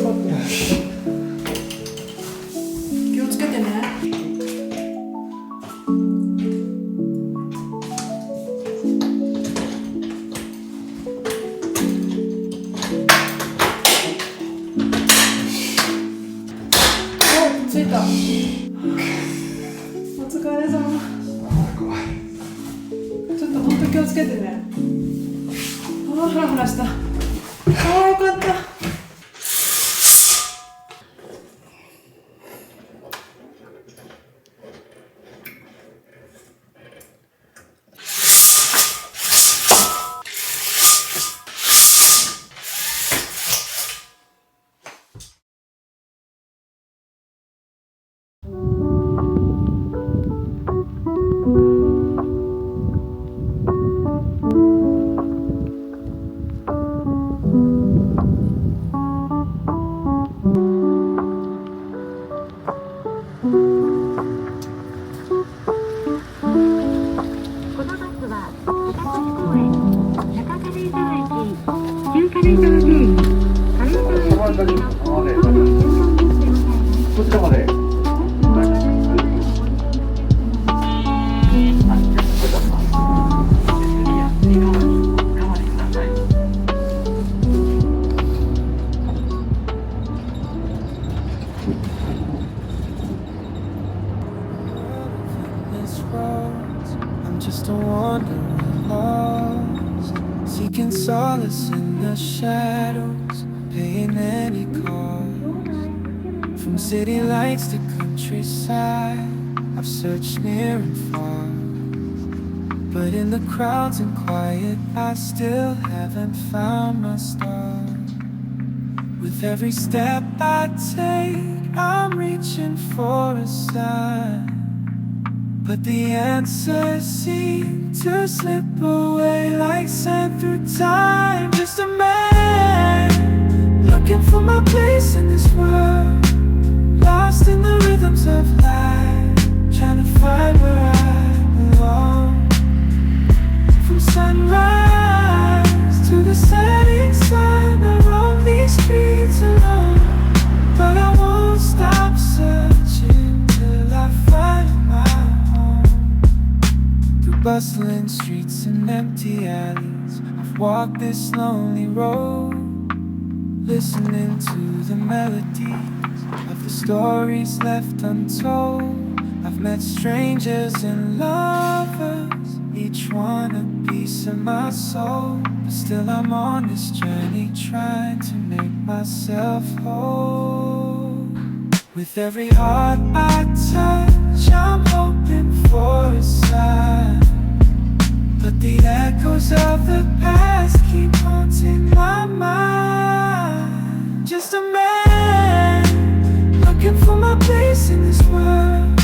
かった。気をつけてね。着いた。お疲れ様。ちょっと本当気をつけてね。ああ、フラフラした。ああ、よかった。Just a wandering lost, seeking solace in the shadows, paying any cost. From city lights to countryside, I've searched near and far, but in the crowds and quiet, I still haven't found my star. With every step I take, I'm reaching for a sign, but the answers seem to slip away like sand through time. Just a man looking for my place in this world, lost in the rhythms of life, trying to find where I belong. From sunrise to the setting sun, I roam these streets alone, but I won't stop searching till I find my bustling streets and empty alleys. I've walked this lonely road, listening to the melodies of the stories left untold. I've met strangers and lovers, each one a piece of my soul, but still I'm on this journey trying to make myself whole. With every heart I touch, I'm hoping for a sign, but the echoes of the past keep haunting my mind. Just a man looking for my place in this world,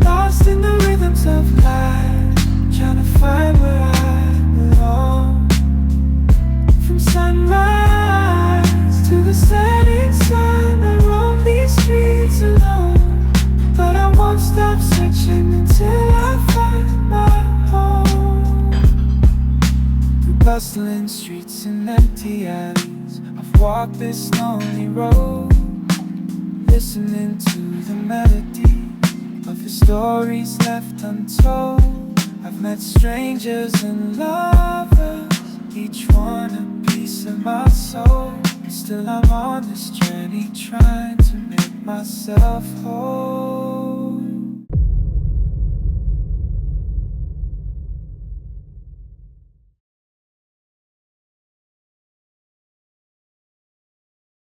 lost in the rhythms of life, trying to find where I belong. From sunrise to the setting sun, I roam these streets alone, but I won't stop searching until I find my home. Through bustling streets and empty alleys, I've walked this lonely road, listening to the melody of the stories left untold. I've met strangers and lovers, each one a piece of my soul, but still I'm on this journey trying to make myself whole.